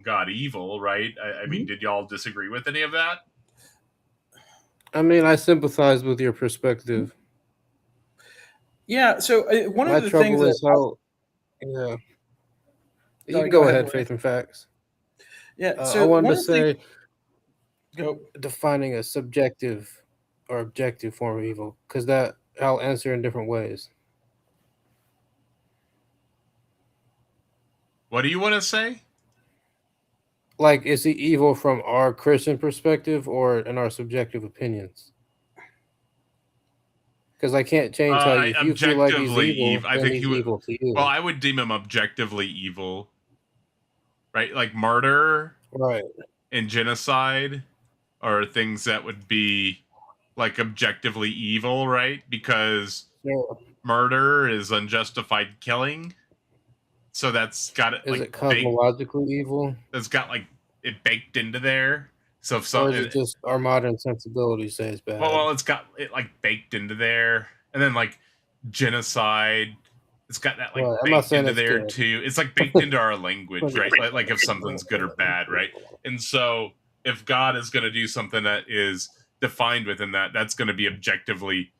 God evil, right? I mean, did y'all disagree with any of that? I mean, I sympathize with your perspective. Yeah. So one My of the things trouble that is how. Yeah, you can go go ahead, ahead, William. Faith and Facts. Yeah. I So wanted one to of the things. say Go. defining a subjective or objective form of evil, because that I'll answer in different ways. What do you want to say? Like, is he evil from our Christian perspective or in our subjective opinions? Because I can't change how you. If you feel like he's Objectively evil, evil. I then think he he's would. evil to Well, you. I would deem him objectively evil, right? Like murder Right. and genocide are things that would be like objectively evil, right? Because So, murder is unjustified killing, so that's got it is like it baked. cosmologically evil, That's got like it baked into there. So if or some, is it just our modern sensibilities say it's bad? well, it's got it like baked into there, and then like genocide. It's got that like Right. I'm not baked saying into it's there good. too. It's like baked into our language, right? Like if something's good or bad, right? And so if God is going to do something that is defined within that, that's going to be objectively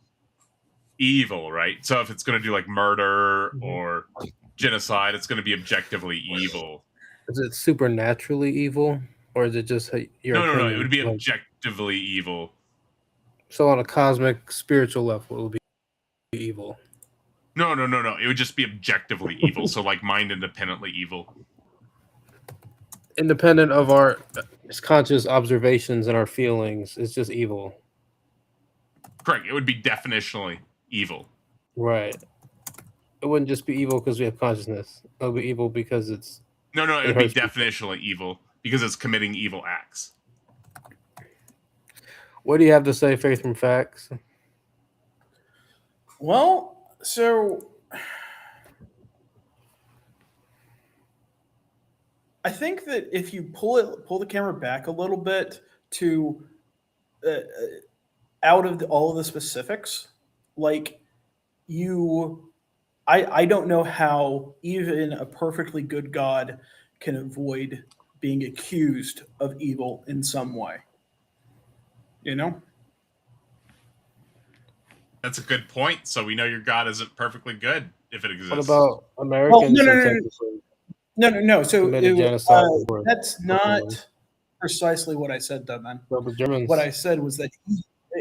evil, right? So if it's going to do like murder or genocide, it's going to be objectively evil. Is it supernaturally evil, or is it just your No. It would opinion? be Like, objectively evil. so on a cosmic spiritual level, it will be evil. No. It would just be objectively evil. So like mind independently evil. Independent of our conscious observations and our feelings, it's just evil. Correct. It would be definitionally evil. Right. It wouldn't just be evil because we have consciousness. It would be evil because No. It it would be hurts people. definitionally evil because it's committing evil acts. What do you have to say, Faith from Facts? Well, so I think that if you pull the camera back a little bit to out of all of the specifics, like I don't know how even a perfectly good God can avoid being accused of evil in some way. You know? That's a good point. So we know your God isn't perfectly good if it exists. What about Well, Americans no, who no, no, technically no. So committed genocide before that's England? not precisely what I said, though, man. So the What Germans I said was that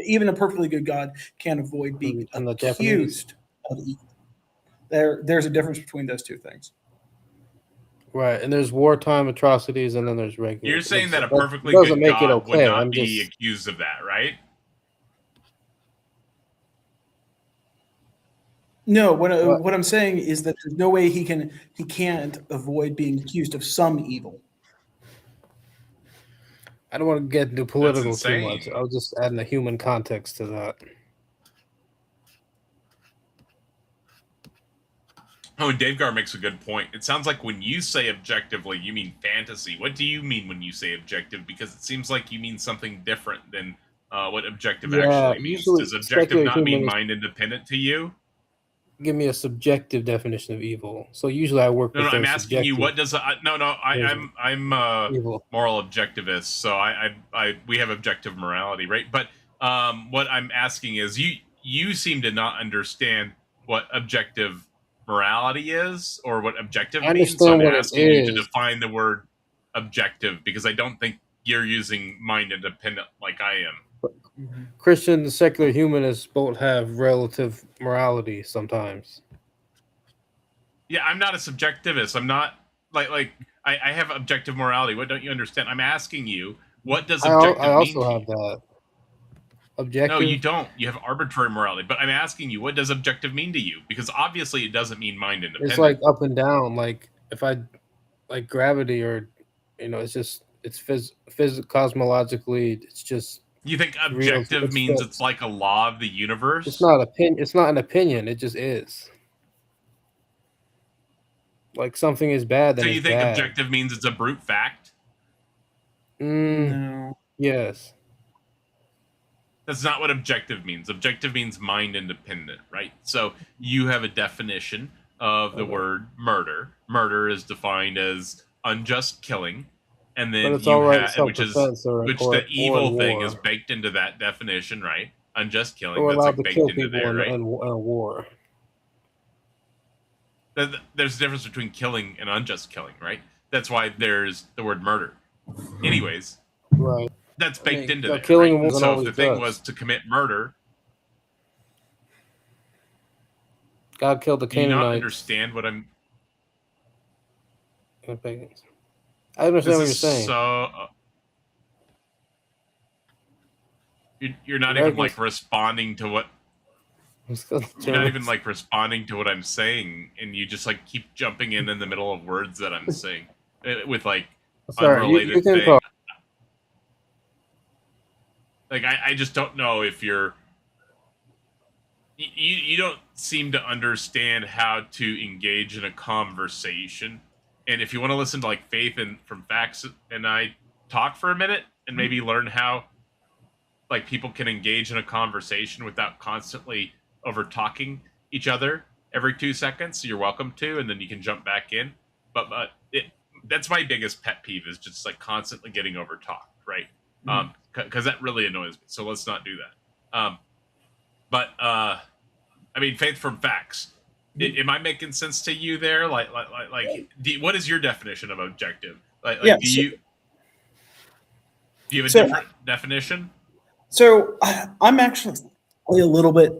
even a perfectly good God can't avoid being and the Japanese, accused of evil. There's a difference between those two things. right? And there's wartime atrocities, and then there's regular. You're saying that a That perfectly doesn't good make it God would okay. not I'm be just accused of that, right? No, what what I'm saying is that there's no way he can't avoid being accused of some evil. I don't want to get into That's political too much. insane. I was just adding a human context to that. Oh, and Dave Gar makes a good point. It sounds like when you say objectively, you mean fantasy. What do you mean when you say objective? Because it seems like you mean something different than what objective Yeah, actually means. usually Does objective secular not mean humanists mind independent to you? give me a subjective definition of evil. So usually I work No, with I'm their asking you subjective what does version I'm of evil. moral objectivist, so we have objective morality, right? But what I'm asking is you seem to not understand what objective morality is or what objective I means. So understand I'm what it asking you to is. define the word objective because I don't think you're using mind independent like I am. Christian and secular humanists both have relative morality sometimes. Yeah, I'm not a subjectivist. I'm not I have objective morality. What don't you understand? I'm asking you, what does I objective mean also to have you? that. No, you Objective, don't. You have arbitrary morality. But I'm asking you, what does objective mean to you? Because obviously it doesn't mean mind it's like independent. up and down. Like if I like gravity or it's just cosmologically it's just You think real. objective It's means it's fixed. like a law of the It's universe? not opinion. It's not an opinion. It just is. Like something is bad, So then it's you think bad. objective means it's a brute fact? No. Yes. That's not what objective means. Objective means mind independent, right? So you have a definition of the Okay. word murder. Murder is defined as unjust killing. and But then it's all right in have, which self-defense or the in evil thing war. is baked into that definition, right? Unjust killing, We're that's allowed like to kill baked into people there, in, right? in a war. There's a difference between killing and unjust killing, right? That's why there's the word murder. Anyways, Right. that's baked into there, killing right? And wasn't so if always the thing just. was to commit murder, God killed the do you not Canaanites. understand what I'm? I understand what you're saying. So you're not even like responding to what. You're not even like responding to what I'm saying, and you just like keep jumping in the middle of words that I'm saying with like unrelated you can thing. talk. Like I just don't know if you don't seem to understand how to engage in a conversation. And if you want to listen to like Faith and from Facts and I talk for a minute and maybe learn how like people can engage in a conversation without constantly over talking each other every 2 seconds, you're welcome to, and then you can jump back in. But that's my biggest pet peeve is just like constantly getting over talked, right? Because that really annoys me. So let's not do that. I mean, Faith from Facts. Am I making sense to you there? What is your definition of objective? Do you have a different definition? So I'm actually a little bit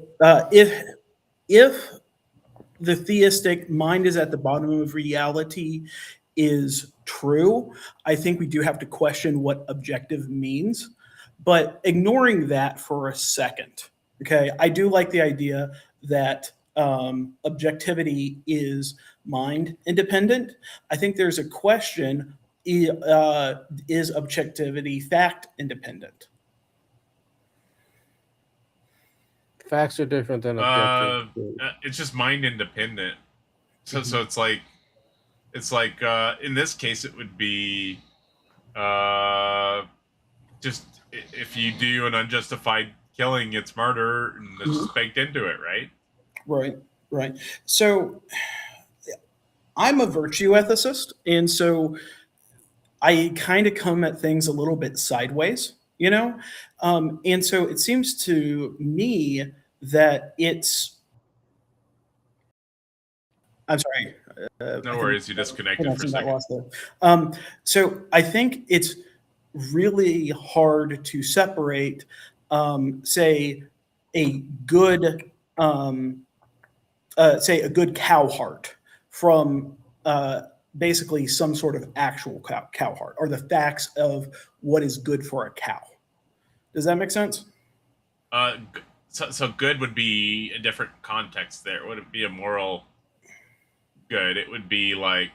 if the theistic mind is at the bottom of reality is true, I think we do have to question what objective means. But ignoring that for a second, okay, I do like the idea that objectivity is mind independent. I think there's a question: is objectivity fact independent? Facts are different than objective. It's just mind independent. So it's like in this case it would be just if you do an unjustified killing, it's murder, and it's just baked into it, right? Right. So I'm a virtue ethicist, and so I kind of come at things a little bit sideways, you know? And so it seems to me that I'm sorry. No worries, you disconnected for a second. So I think it's really hard to separate, say, a good, say, a good cow heart from basically some sort of actual cow heart, or the facts of what is good for a cow. Does that make sense? So good would be a different context there. It wouldn't be a moral good. It would be like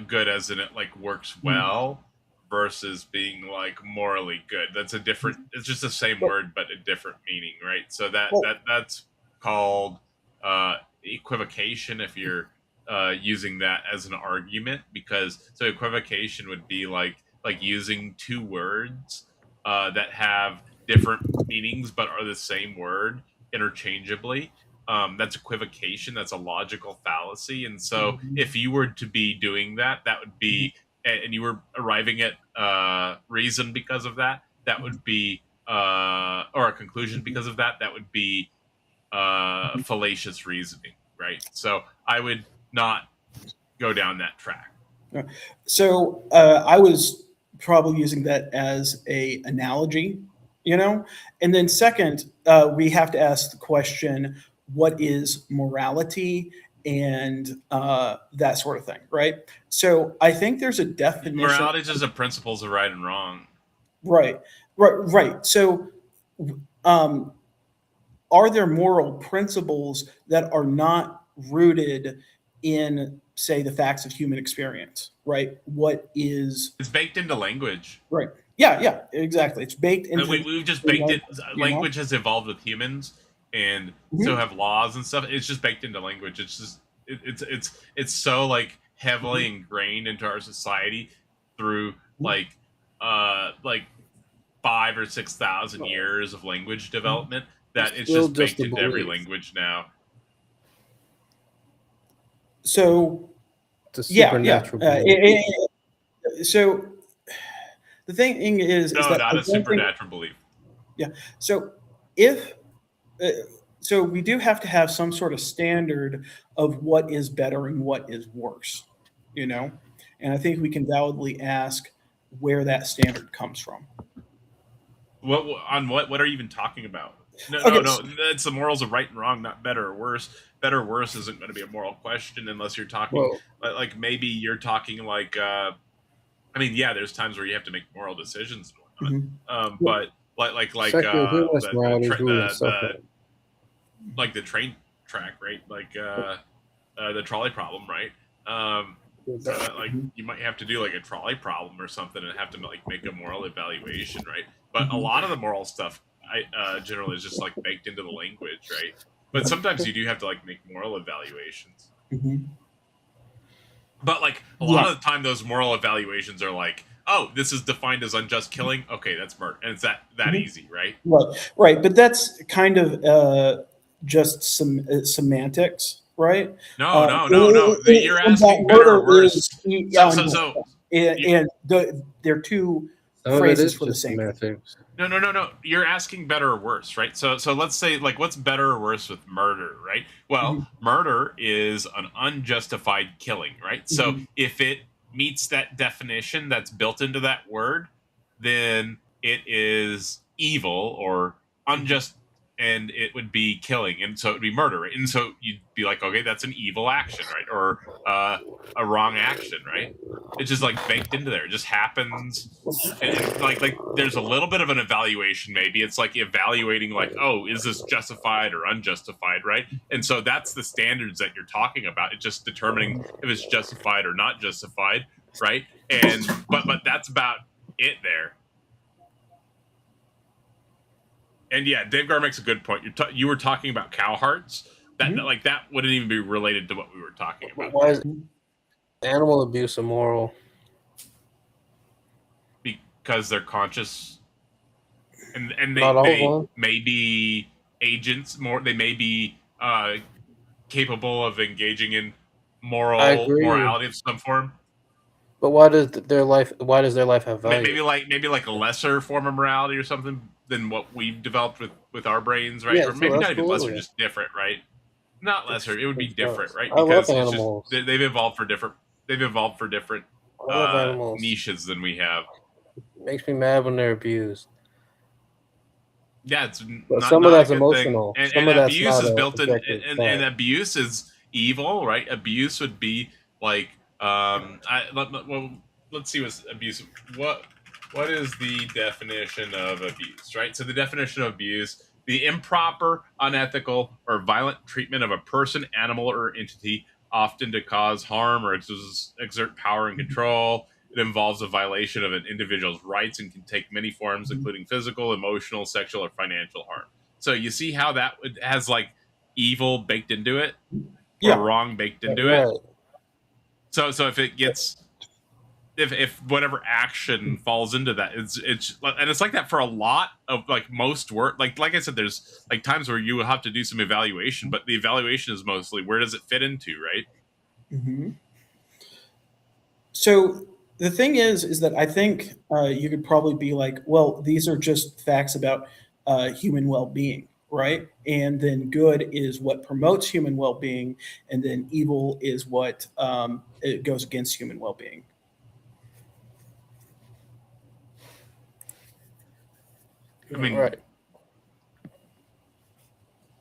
good as in it like works well versus being like morally good. That's a different. It's just the same word but a different meaning, right? So that's called equivocation if you're using that as an argument, because so equivocation would be like using two words that have different meanings but are the same word interchangeably. That's equivocation. That's a logical fallacy. And so if you were to be doing that, that would be, and you were arriving at reason because of that, that would be, or a conclusion because of that, that would be fallacious reasoning, right? So I would not go down that track. So I was probably using that as a analogy, you know? And then second, we have to ask the question, what is morality and that sort of thing, right? So I think there's a definition. Morality is just the principles of right and wrong. Right. So are there moral principles that are not rooted in, say, the facts of human experience, right? It's baked into language. Right. Yeah, exactly. It's baked into. We've just baked it. Language has evolved with humans, and so have laws and stuff. It's just baked into language. It's just it's so like heavily ingrained into our society through like 5,000 or 6,000 years of language development that it's just baked into every language now. So it's a supernatural. So the thing is No, that not I a don't think, supernatural belief. so if so we do have to have some sort of standard of what is better and what is worse, you know? And I think we can validly ask where that standard comes from. What on what are you even talking about? No, Okay, no, no. It's the morals of right and wrong, not better or worse. Better or worse isn't going to be a moral question unless you're talking Well, like maybe you're talking like I mean, yeah, there's times where you have to make moral decisions and mhm. whatnot. Well, But secular humanist morality is rooted in the suffering. like the train track, right? Like the trolley problem, right? Um, like mhm, you might have to do like a trolley problem or something and have to like make a moral evaluation, right? But a mhm. lot of the moral stuff, I generally is just like baked into the language, right? But sometimes you do have to like make moral evaluations. Mhm. But like a lot Yeah, of the time, those moral evaluations are like, oh, this is defined as unjust killing. Okay, that's murder, and it's that mhm. easy, right? Right, right. But that's kind of just some semantics, right? No, no, no, no. You're In that asking better murder or worse. is So, so, so, you, and they're two Some of it phrases is for the just same thing. semantics. no, no, no, no. You're asking better or worse, right? So let's say like what's better or worse with murder, right? Well, Mhm, murder is an unjustified killing, right? So mhm, if it meets that definition that's built into that word, then it is evil or mhm. unjust, and it would be killing, and so it would be murder, right? And so you'd be like, okay, that's an evil action, right? Or a wrong action, right? It's just like baked into there. It just happens and like there's a little bit of an evaluation. Maybe it's like evaluating like, oh, is this justified or unjustified, right? And so that's the standards that you're talking about. It's just determining if it's justified or not justified, right? And but that's about it there. And yeah, Dave Gar makes a good point. You were talking about cow hearts. That Mhm. like that wouldn't even be related to what we were talking But about why there, is animal abuse immoral? because they're conscious and Not all of they them. may be agents more. They may be capable of engaging in I agree. morality of some form. But why does their life? Why does their life have value? Maybe like a lesser form of morality or something than what we've developed with our brains, right? Yeah, Or so maybe not even lesser, absolutely. just different, right? Not lesser. It would be different, right? I love Because it's just animals. they've evolved for different. They've evolved for different I love animals. niches than we have. It makes me mad when they're abused. Yeah, it's But not some of not a that's good thing. emotional. And Some of that's abuse not is a built in, objective and fact. abuse is evil, right? Abuse would be like well, let's see what's abuse. What is the definition of abuse, right? So the definition of abuse: the improper, unethical, or violent treatment of a person, animal, or entity, often to cause harm or exert power and control. It involves a violation of an individual's rights and can take many forms, including physical, emotional, sexual, or financial harm. So you see how that has like evil baked into it or Yeah, wrong baked into it. Right. So if it gets if whatever action falls into that, it's and it's like that for a lot of like most work. Like I said, there's like times where you will have to do some evaluation, but the evaluation is mostly where does it fit into, right? mhm. So the thing is that I think you could probably be like, well, these are just facts about human well-being, right? And then good is what promotes human well-being, and then evil is what it goes against human well-being. I mean, Right.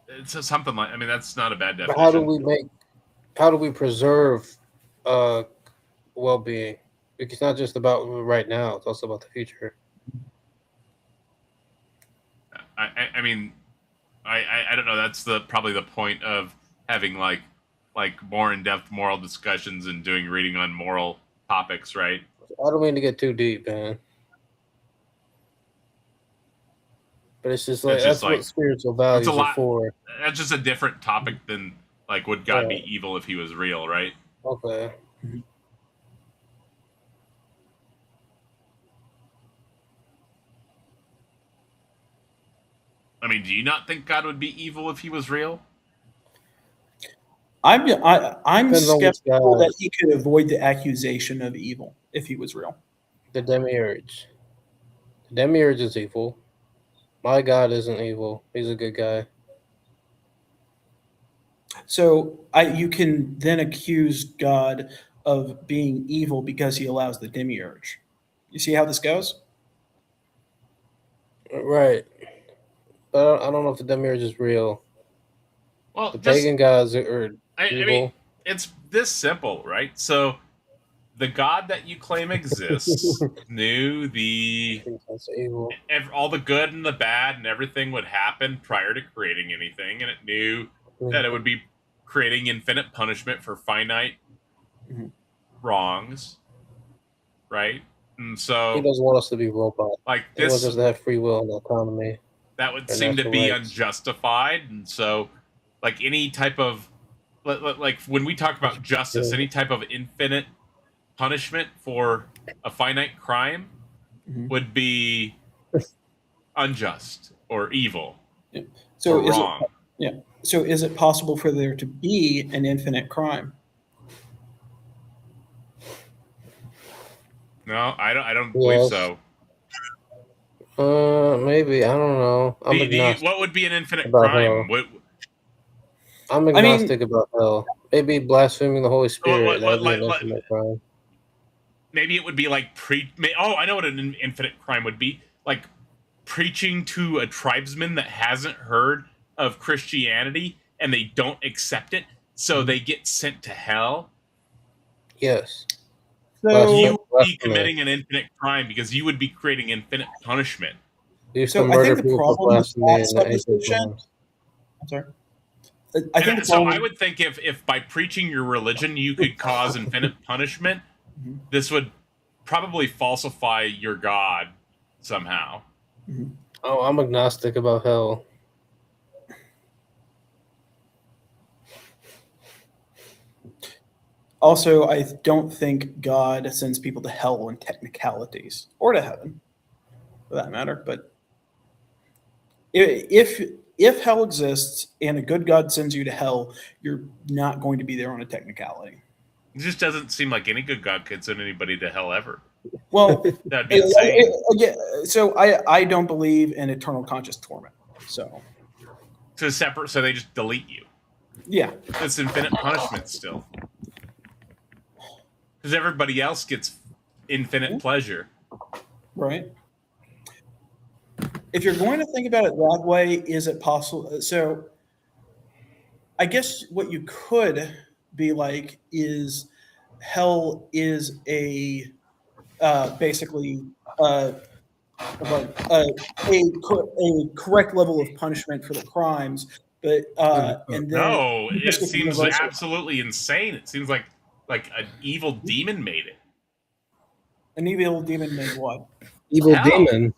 it's something like I mean that's not a bad But how do definition. we make? How do we preserve uh, well-being? Because it's not just about right now; it's also about the future. I mean I don't know. That's the probably the point of having like more in depth moral discussions and doing reading on moral topics, right? I don't mean to get too deep, man. But it's just like It's just that's what like spiritual it's a values are lot. for. That's just a different topic than like would God be Right. evil if he was real, right? Okay. I mean, do you not think God would be evil if he was real? I'm Depends on which skeptical God. that he could avoid the accusation of evil. if he was real? The demiurge. The demiurge is evil. My God isn't evil. He's a good guy. So you can then accuse God of being evil because he allows the demiurge. You see how this goes? Right. But I don't know if the demiurge is real. Well, The just pagan gods are I mean, evil. it's this simple, right? So the God that you claim exists knew I think that's evil. all the good and the bad and everything would happen prior to creating anything, and it knew that it would be creating infinite punishment for finite Mhm. wrongs, right? And He so, doesn't want us to be robots. like He wants this, us to have free will and autonomy. that would and seem to natural be rights. unjustified, and so, like any type of, like when we talk about justice, any type of infinite punishment for a finite crime Mhm. would be unjust or evil So or wrong. So is it possible for there to be an infinite crime? No, I don't believe Yes. so. Maybe. I don't know. I'm agnostic. What would be an infinite about crime? hell. I'm agnostic about hell. Maybe blaspheming the Holy Spirit. That would be an infinite crime. Maybe it would be like I know what an infinite crime would be. Like preaching to a tribesman that hasn't heard of Christianity and they don't accept it, so they get sent to hell. Yes. So you would be committing an infinite crime because you would be creating infinite punishment. You used to murder people for blasphemy and ancient crimes. I'm sorry. I would think if by preaching your religion you could cause infinite punishment, this would probably falsify your God somehow. Oh, I'm agnostic about hell. Also, I don't think God sends people to hell in technicalities, or to heaven, for that matter. But if hell exists and a good God sends you to hell, you're not going to be there on a technicality. It just doesn't seem like any good God could send anybody to hell ever. Well, that'd be insane. So I don't believe in eternal conscious torment. So separate, so they just delete you. Yeah, it's infinite punishment still, because everybody else gets infinite pleasure. Right. If you're going to think about it that way, is it possible? So I guess what you could be like is hell is a basically a correct level of punishment for the crimes, but and then no, it seems absolutely insane. It seems like an evil demon made it. An evil demon made what? Evil demon.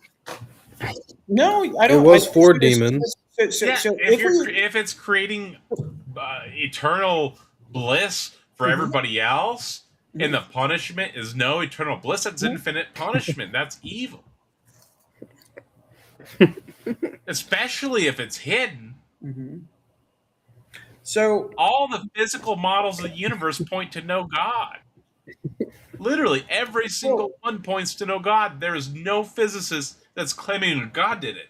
No, I don't. It was for demons. If it's creating eternal bliss for everybody else, and the punishment is no eternal bliss, that's infinite punishment. That's evil. Especially if it's hidden. So all the physical models of the universe point to no God. Literally every single one points to no God. There is no physicist that's claiming that God did it.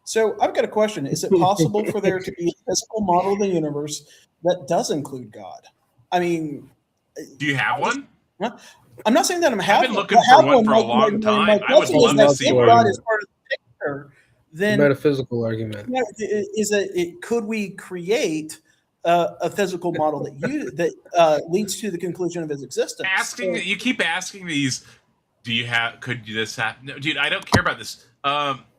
So I've got a question. Is it possible for there to be a physical model of the universe that does include God? I mean, do you have one? I'm not saying that I've been looking for one for a long time. I would love to see one. God is part of the picture, then metaphysical argument is that could we create a physical model that leads to the conclusion of his existence? You keep asking these. Could this happen? No, dude, I don't care about this.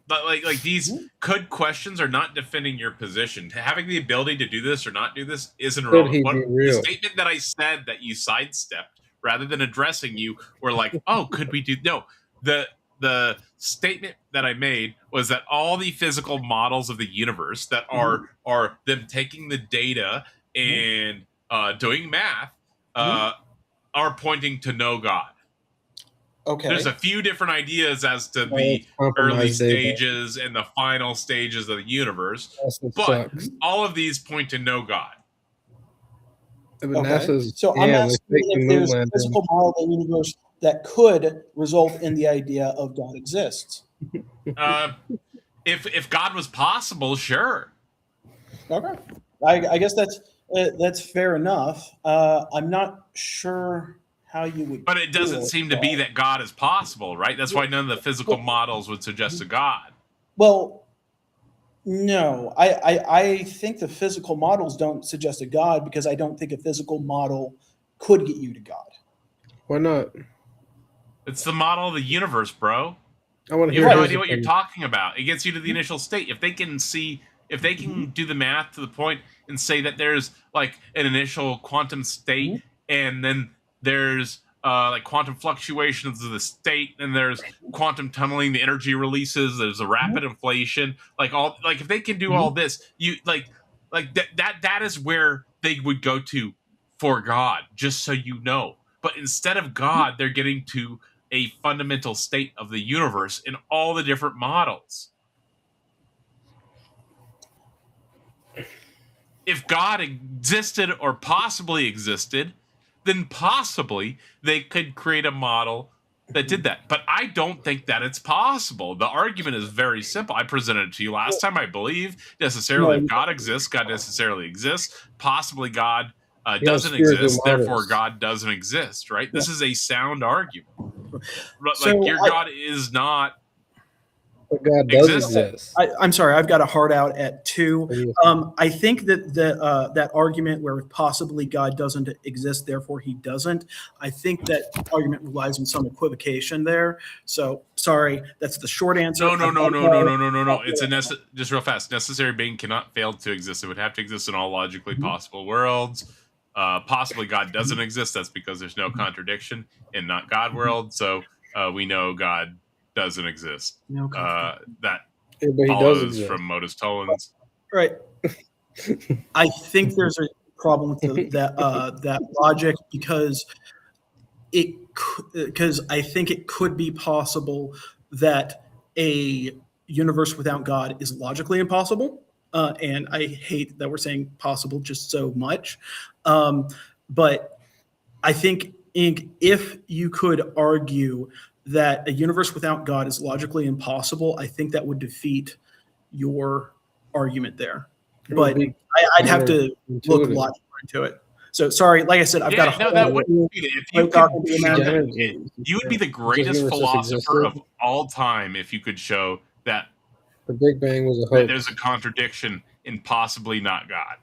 But like these could questions are not defending your position. Having the ability to do this or not do this isn't relevant. The statement that I said that you sidestepped rather than addressing you were like, oh, could we do? No, the statement that I made was that all the physical models of the universe that are them taking the data and doing math are pointing to no God. Okay. There's a few different ideas as to the early stages and the final stages of the universe, but all of these point to no God. Okay. So I'm asking if there's a physical model of the universe that could result in the idea of God exists. If God was possible, sure. Okay, I guess that's fair enough. I'm not sure how you would, but it doesn't seem to be that God is possible, right? That's why none of the physical models would suggest a God. Well, no, I think the physical models don't suggest a God because I don't think a physical model could get you to God. Why not? It's the model of the universe, bro. I want to You hear have no his idea what you're opinion. talking about. It gets you to the initial state. If they can do the math to the point and say that there's like an initial quantum state, and then there's like quantum fluctuations of the state, and there's quantum tunneling, the energy releases, there's a rapid inflation, like if they can do all this, you like that is where they would go to for God, just so you know. But instead of God, they're getting to a fundamental state of the universe in all the different models. If God existed or possibly existed, then possibly they could create a model that did that. But I don't think that it's possible. The argument is very simple. I presented it to you last time. I believe necessarily if God exists, God necessarily exists. Possibly God doesn't exist, therefore God doesn't exist, right? This is a sound argument. Like your God is not. But God does exist. I'm sorry, I've got a hard out at 2. I think that that argument where possibly God doesn't exist, therefore he doesn't, I think that argument relies on some equivocation there. So sorry, that's the short answer. No. It's just real fast. Necessary being cannot fail to exist. It would have to exist in all logically possible worlds. Possibly God doesn't exist. That's because there's no contradiction in not God world. So we know God doesn't exist. That follows from modus tollens. Right. I think there's a problem with that logic because I think it could be possible that a universe without God is logically impossible. And I hate that we're saying possible just so much. But I think if you could argue that a universe without God is logically impossible, I think that would defeat your argument there. But I'd have to look a lot more into it. So sorry, like I said, I've got a that wouldn't be if you could show that, you would be the greatest philosopher of all time if you could show that the Big Bang was a hoax. There's a contradiction in possibly not God.